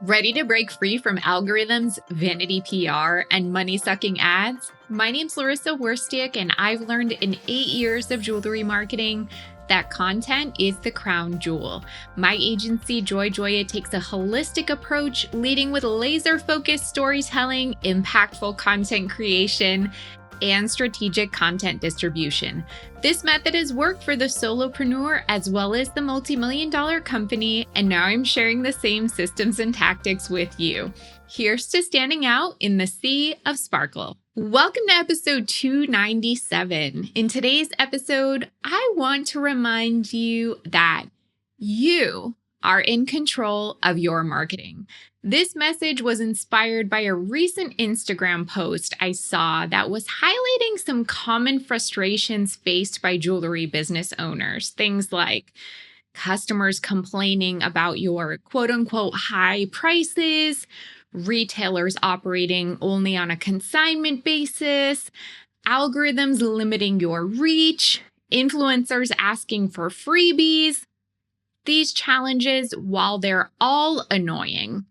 Ready to break free from algorithms, vanity PR, and money-sucking ads? My name's Larissa Werstiak, and I've learned in 8 years of jewelry marketing that content is the crown jewel. My agency, Joy Joya, takes a holistic approach, leading with laser-focused storytelling, impactful content creation, and strategic content distribution. This method has worked for the solopreneur as well as the multi-million-dollar company, and now I'm sharing the same systems and tactics with you. Here's to standing out in the sea of sparkle. Welcome to episode 297. In today's episode, I want to remind you that you are in control of your marketing. This message was inspired by a recent Instagram post I saw that was highlighting some common frustrations faced by jewelry business owners. Things like customers complaining about your quote-unquote high prices, retailers operating only on a consignment basis, algorithms limiting your reach, influencers asking for freebies. These challenges, while they're all annoying,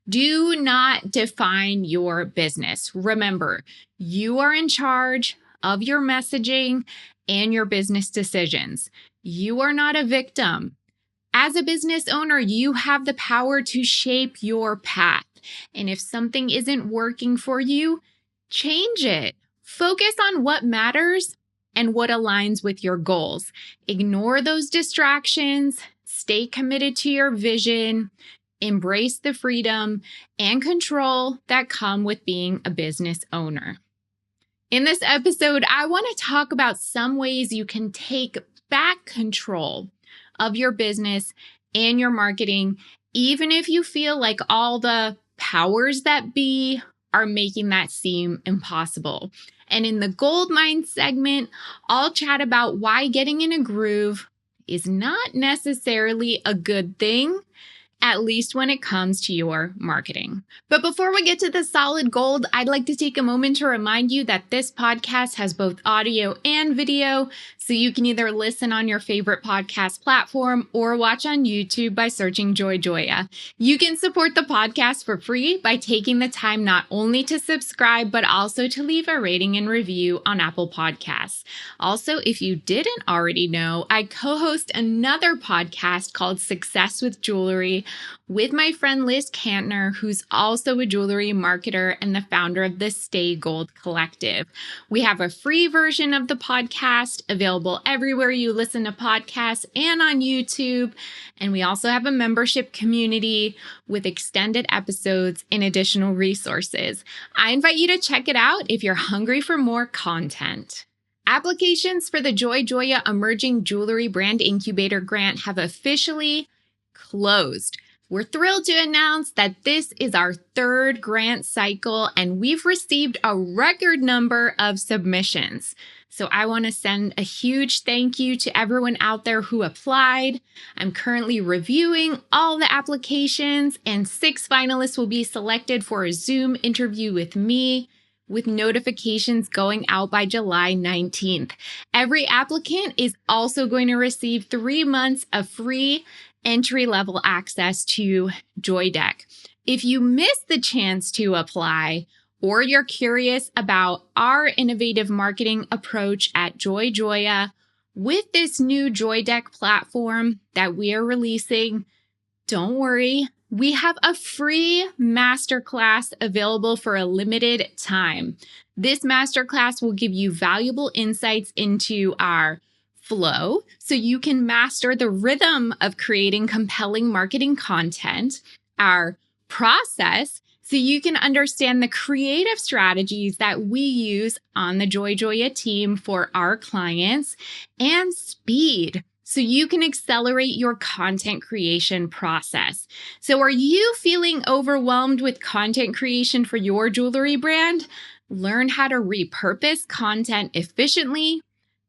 do not define your business. Remember, you are in charge of your messaging and your business decisions. You are not a victim. As a business owner, you have the power to shape your path. And if something isn't working for you, change it. Focus on what matters and what aligns with your goals. Ignore those distractions. Stay committed to your vision, embrace the freedom and control that come with being a business owner. In this episode, I want to talk about some ways you can take back control of your business and your marketing, even if you feel like all the powers that be are making that seem impossible. And in the Gold Mine segment, I'll chat about why getting in a groove is not necessarily a good thing, at least when it comes to your marketing. But before we get to the solid gold, I'd like to take a moment to remind you that this podcast has both audio and video, so you can either listen on your favorite podcast platform or watch on YouTube by searching Joy Joya. You can support the podcast for free by taking the time not only to subscribe, but also to leave a rating and review on Apple Podcasts. Also, if you didn't already know, I co-host another podcast called Success with Jewelry with my friend Liz Kantner, who's also a jewelry marketer and the founder of the Stay Gold Collective. We have a free version of the podcast available everywhere you listen to podcasts and on YouTube. And we also have a membership community with extended episodes and additional resources. I invite you to check it out if you're hungry for more content. Applications for the Joy Joya Emerging Jewelry Brand Incubator Grant have officially closed. We're thrilled to announce that this is our third grant cycle, and we've received a record number of submissions. So I want to send a huge thank you to everyone out there who applied. I'm currently reviewing all the applications, and 6 finalists will be selected for a Zoom interview with me, with notifications going out by July 19th. Every applicant is also going to receive 3 months of free entry-level access to JoyDeck. If you missed the chance to apply, or you're curious about our innovative marketing approach at Joy Joya with this new JoyDeck platform that we are releasing, don't worry. We have a free masterclass available for a limited time. This masterclass will give you valuable insights into our flow, so you can master the rhythm of creating compelling marketing content, our process, so you can understand the creative strategies that we use on the Joy Joya team for our clients, and speed, so you can accelerate your content creation process. So are you feeling overwhelmed with content creation for your jewelry brand? Learn how to repurpose content efficiently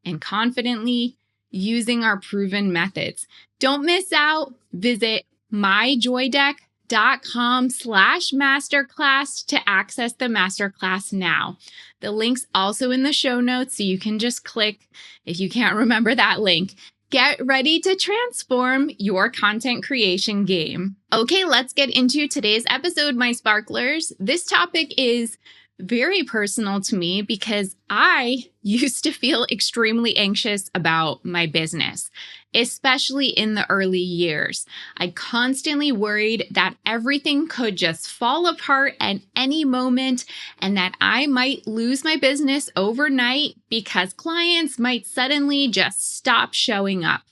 and confidently using our proven methods. Don't miss out. Visit myjoydeck.com/masterclass to access the masterclass now. The link's also in the show notes, so you can just click if you can't remember that link. Get ready to transform your content creation game. Okay, let's get into today's episode, my sparklers. This topic is very personal to me because I used to feel extremely anxious about my business, especially in the early years. I constantly worried that everything could just fall apart at any moment and that I might lose my business overnight because clients might suddenly just stop showing up.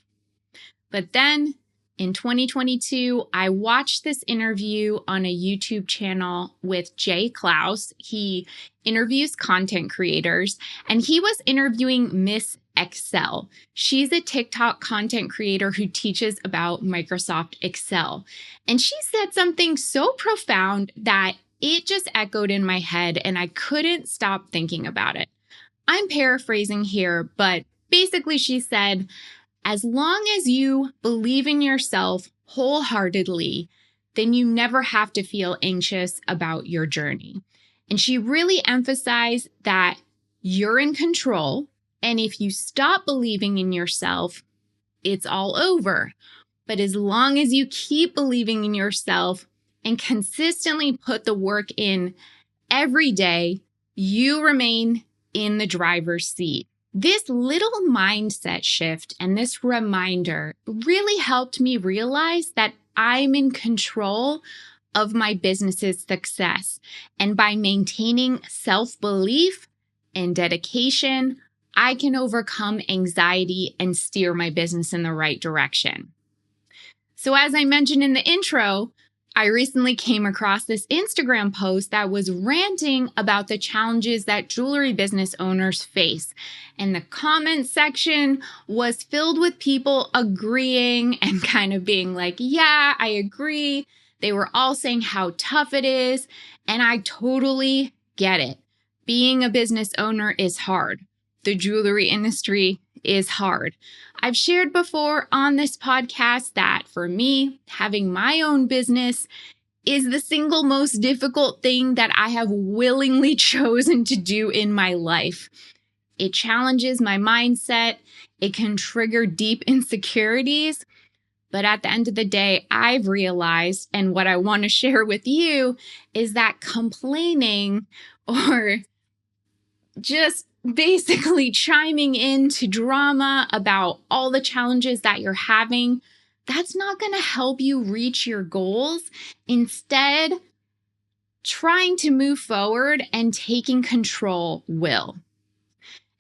But then in 2022, I watched this interview on a YouTube channel with Jay Klaus. He interviews content creators, and he was interviewing Miss Excel. She's a TikTok content creator who teaches about Microsoft Excel. And she said something so profound that it just echoed in my head, and I couldn't stop thinking about it. I'm paraphrasing here, but basically she said, as long as you believe in yourself wholeheartedly, then you never have to feel anxious about your journey. And she really emphasized that you're in control. And if you stop believing in yourself, it's all over. But as long as you keep believing in yourself and consistently put the work in every day, you remain in the driver's seat. This little mindset shift and this reminder really helped me realize that I'm in control of my business's success. And by maintaining self-belief and dedication, I can overcome anxiety and steer my business in the right direction. So as I mentioned in the intro, I recently came across this Instagram post that was ranting about the challenges that jewelry business owners face. And the comment section was filled with people agreeing and kind of being like, yeah, I agree. They were all saying how tough it is. And I totally get it. Being a business owner is hard. The jewelry industry is hard. I've shared before on this podcast that for me, having my own business is the single most difficult thing that I have willingly chosen to do in my life. It challenges my mindset. It can trigger deep insecurities. But at the end of the day, I've realized, and what I want to share with you is that complaining or just basically chiming into drama about all the challenges that you're having, that's not going to help you reach your goals. Instead, trying to move forward and taking control will.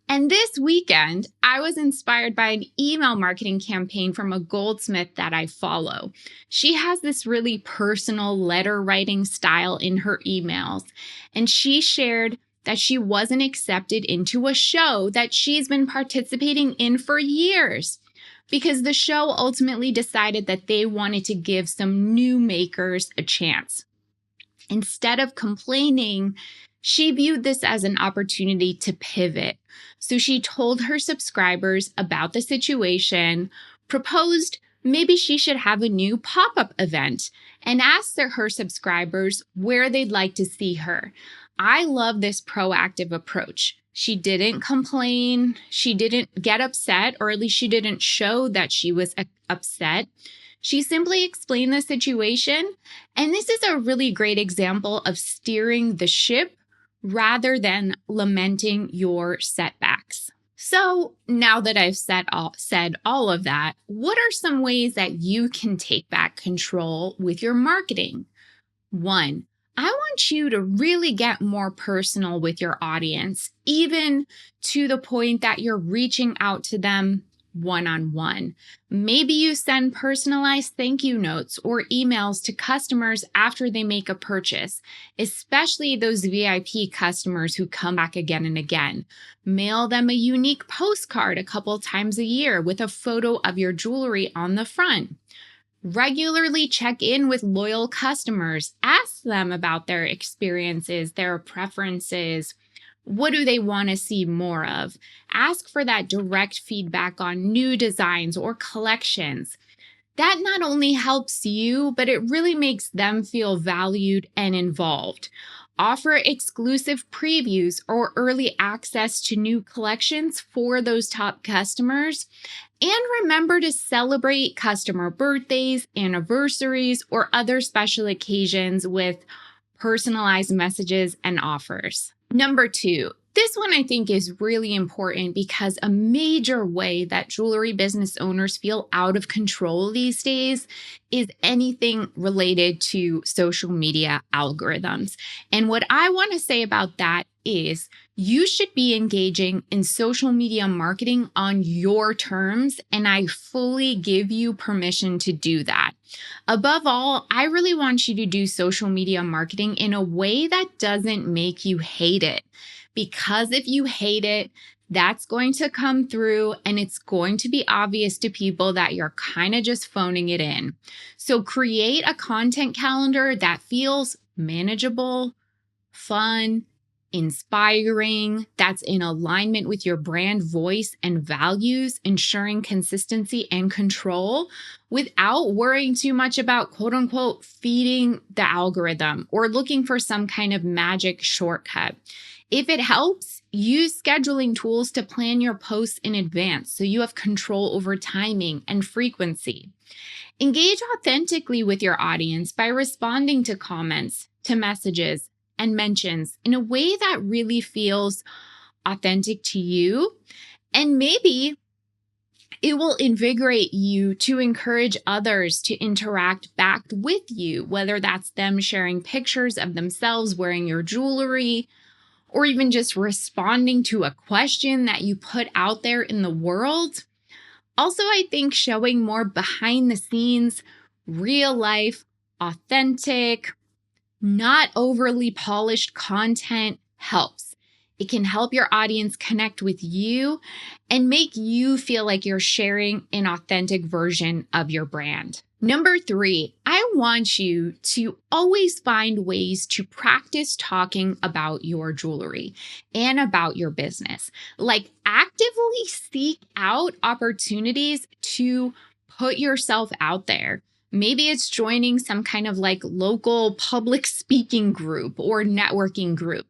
And this weekend, I was inspired by an email marketing campaign from a goldsmith that I follow. She has this really personal letter writing style in her emails, and she shared that she wasn't accepted into a show that she's been participating in for years because the show ultimately decided that they wanted to give some new makers a chance. Instead of complaining, she viewed this as an opportunity to pivot. So she told her subscribers about the situation, proposed maybe she should have a new pop-up event, and asked her subscribers where they'd like to see her. I love this proactive approach. She didn't complain. She didn't get upset, or at least she didn't show that she was upset. She simply explained the situation. And this is a really great example of steering the ship rather than lamenting your setbacks. So now that I've said all of that, what are some ways that you can take back control with your marketing? 1, I want you to really get more personal with your audience, even to the point that you're reaching out to them one-on-one. Maybe you send personalized thank you notes or emails to customers after they make a purchase, especially those VIP customers who come back again and again. Mail them a unique postcard a couple times a year with a photo of your jewelry on the front. Regularly check in with loyal customers. Ask them about their experiences, their preferences. What do they want to see more of? Ask for that direct feedback on new designs or collections. That not only helps you, but it really makes them feel valued and involved. Offer exclusive previews or early access to new collections for those top customers. And remember to celebrate customer birthdays, anniversaries, or other special occasions with personalized messages and offers. Number two, this one I think is really important because a major way that jewelry business owners feel out of control these days is anything related to social media algorithms. And what I want to say about that is you should be engaging in social media marketing on your terms, and I fully give you permission to do that. Above all, I really want you to do social media marketing in a way that doesn't make you hate it. Because if you hate it, that's going to come through and it's going to be obvious to people that you're kind of just phoning it in. So create a content calendar that feels manageable, fun, inspiring, that's in alignment with your brand voice and values, ensuring consistency and control without worrying too much about quote unquote feeding the algorithm or looking for some kind of magic shortcut. If it helps, use scheduling tools to plan your posts in advance so you have control over timing and frequency. Engage authentically with your audience by responding to comments, to messages, and mentions in a way that really feels authentic to you. And maybe it will invigorate you to encourage others to interact back with you, whether that's them sharing pictures of themselves wearing your jewelry, or even just responding to a question that you put out there in the world. Also, I think showing more behind the scenes, real life, authentic, not overly polished content helps. It can help your audience connect with you and make you feel like you're sharing an authentic version of your brand. Number three, I want you to always find ways to practice talking about your jewelry and about your business. Like actively seek out opportunities to put yourself out there. Maybe it's joining some kind of like local public speaking group or networking group.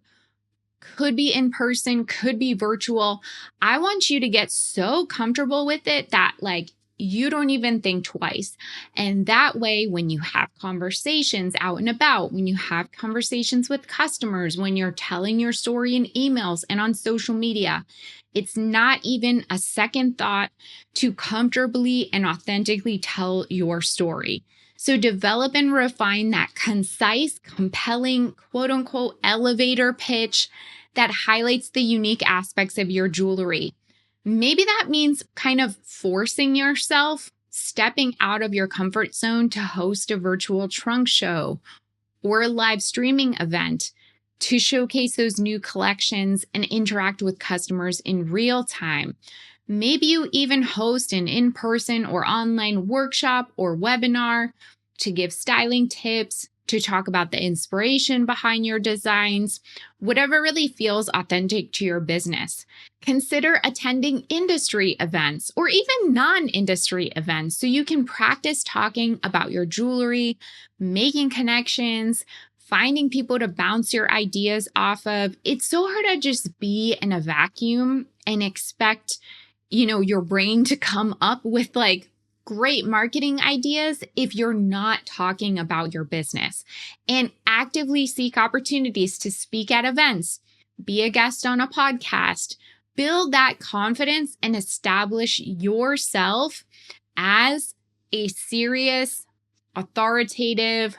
Could be in person, could be virtual. I want you to get so comfortable with it that like you don't even think twice. And that way, when you have conversations out and about, when you have conversations with customers, when you're telling your story in emails and on social media, it's not even a second thought to comfortably and authentically tell your story. So develop and refine that concise, compelling, quote unquote, elevator pitch that highlights the unique aspects of your jewelry. Maybe that means kind of forcing yourself, stepping out of your comfort zone to host a virtual trunk show or a live streaming event to showcase those new collections and interact with customers in real time. Maybe you even host an in-person or online workshop or webinar to give styling tips, to talk about the inspiration behind your designs, whatever really feels authentic to your business. Consider attending industry events or even non-industry events so you can practice talking about your jewelry, making connections, finding people to bounce your ideas off of. It's so hard to just be in a vacuum and expect, your brain to come up with like great marketing ideas if you're not talking about your business. And actively seek opportunities to speak at events, be a guest on a podcast, build that confidence and establish yourself as a serious, authoritative,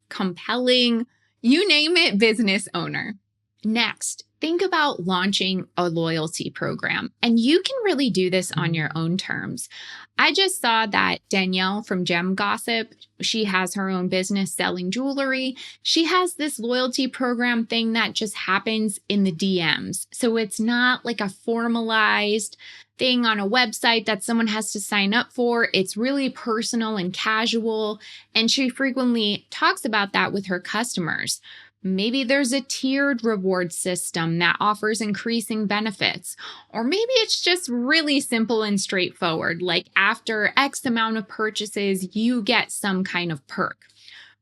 compelling, you name it, business owner. Next, think about launching a loyalty program. And you can really do this on your own terms. I just saw that Danielle from Gem Gossip, she has her own business selling jewelry. She has this loyalty program thing that just happens in the DMs. So it's not like a formalized thing on a website that someone has to sign up for. It's really personal and casual. And she frequently talks about that with her customers. Maybe there's a tiered reward system that offers increasing benefits. Or maybe it's just really simple and straightforward, like after X amount of purchases, you get some kind of perk.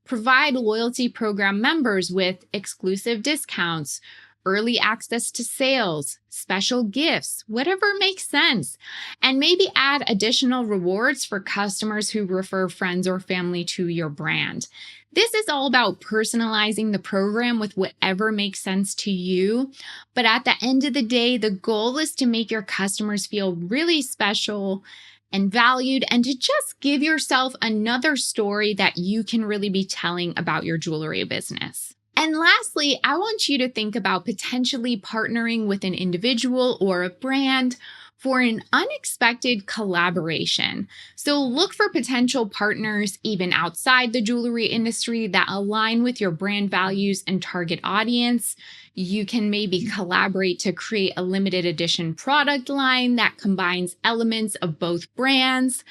Provide loyalty program members with exclusive discounts, early access to sales, special gifts, whatever makes sense. And maybe add additional rewards for customers who refer friends or family to your brand. This is all about personalizing the program with whatever makes sense to you. But at the end of the day, the goal is to make your customers feel really special and valued, and to just give yourself another story that you can really be telling about your jewelry business. And lastly, I want you to think about potentially partnering with an individual or a brand for an unexpected collaboration. So look for potential partners even outside the jewelry industry that align with your brand values and target audience. You can maybe collaborate to create a limited edition product line that combines elements of both brands.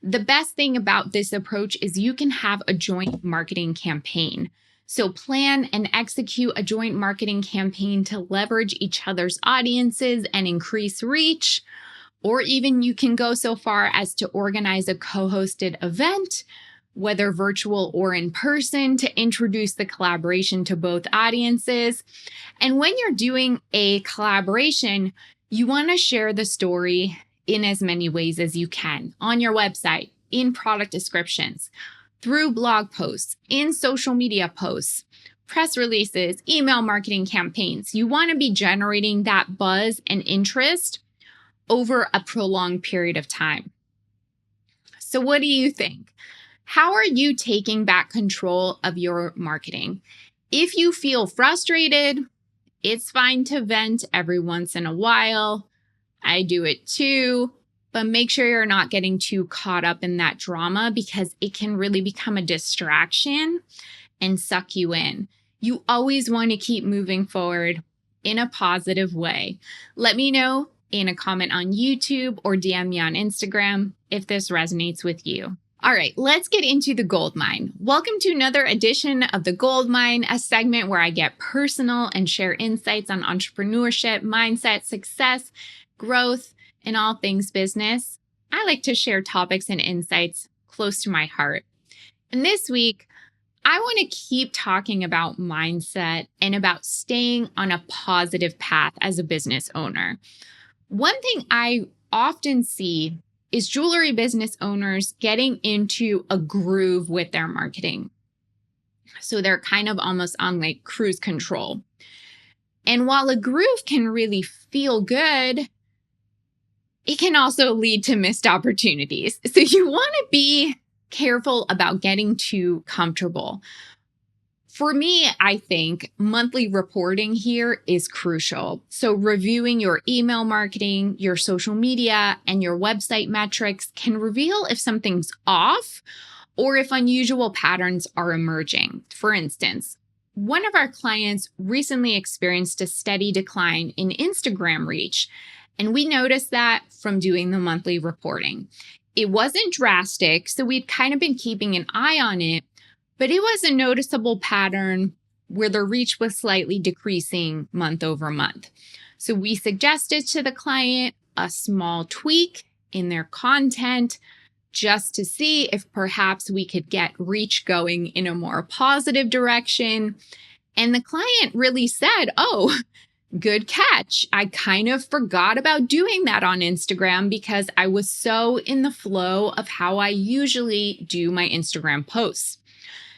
The best thing about this approach is you can have a joint marketing campaign. So plan and execute a joint marketing campaign to leverage each other's audiences and increase reach. Or even you can go so far as to organize a co-hosted event, whether virtual or in person, to introduce the collaboration to both audiences. And when you're doing a collaboration, you want to share the story in as many ways as you can on your website, in product descriptions, through blog posts, in social media posts, press releases, email marketing campaigns. You want to be generating that buzz and interest over a prolonged period of time. So what do you think? How are you taking back control of your marketing? If you feel frustrated, it's fine to vent every once in a while. I do it too. But make sure you're not getting too caught up in that drama, because it can really become a distraction and suck you in. You always want to keep moving forward in a positive way. Let me know in a comment on YouTube or DM me on Instagram if this resonates with you. All right, let's get into the gold mine. Welcome to another edition of the Gold Mine, a segment where I get personal and share insights on entrepreneurship, mindset, success, growth, and all things business. I like to share topics and insights close to my heart. And this week, I want to keep talking about mindset and about staying on a positive path as a business owner. One thing I often see is jewelry business owners getting into a groove with their marketing. So they're kind of almost on like cruise control. And while a groove can really feel good, it can also lead to missed opportunities. So you want to be careful about getting too comfortable. For me, I think monthly reporting here is crucial. So reviewing your email marketing, your social media, and your website metrics can reveal if something's off or if unusual patterns are emerging. For instance, one of our clients recently experienced a steady decline in Instagram reach, and we noticed that from doing the monthly reporting. It wasn't drastic, so we'd kind of been keeping an eye on it, but it was a noticeable pattern where the reach was slightly decreasing month over month. So we suggested to the client a small tweak in their content just to see if perhaps we could get reach going in a more positive direction. And the client really said, "Oh, good catch. I kind of forgot about doing that on Instagram because I was so in the flow of how I usually do my Instagram posts."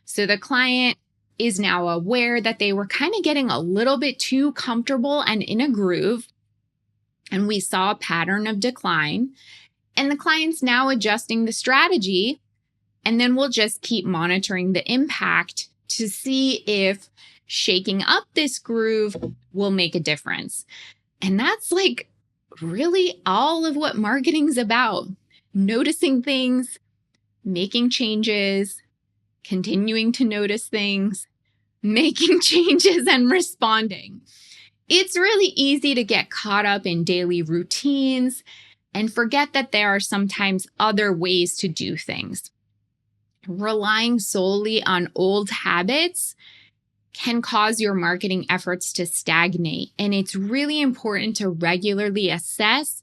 So the client is now aware that they were kind of getting a little bit too comfortable and in a groove. And we saw a pattern of decline. And the client's now adjusting the strategy. And then we'll just keep monitoring the impact to see if shaking up this groove will make a difference. And that's like really all of what marketing's about. Noticing things, making changes, continuing to notice things, making changes, and responding. It's really easy to get caught up in daily routines and forget that there are sometimes other ways to do things. Relying solely on old habits can cause your marketing efforts to stagnate. And it's really important to regularly assess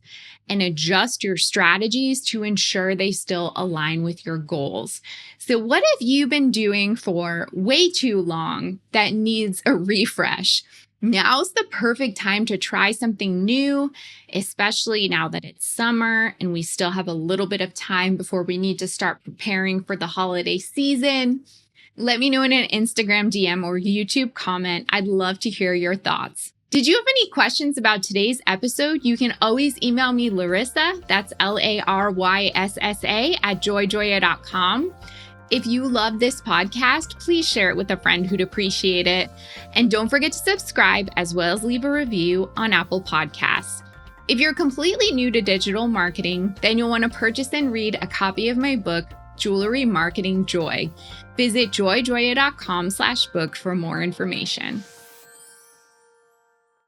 and adjust your strategies to ensure they still align with your goals. So what have you been doing for way too long that needs a refresh? Now's the perfect time to try something new, especially now that it's summer and we still have a little bit of time before we need to start preparing for the holiday season. Let me know in an Instagram DM or YouTube comment. I'd love to hear your thoughts. Did you have any questions about today's episode? You can always email me Larissa, that's LARYSSA @joyjoya.com. If you love this podcast, please share it with a friend who'd appreciate it. And don't forget to subscribe as well as leave a review on Apple Podcasts. If you're completely new to digital marketing, then you'll want to purchase and read a copy of my book, Jewelry Marketing Joy. Visit joyjoya.com/book for more information.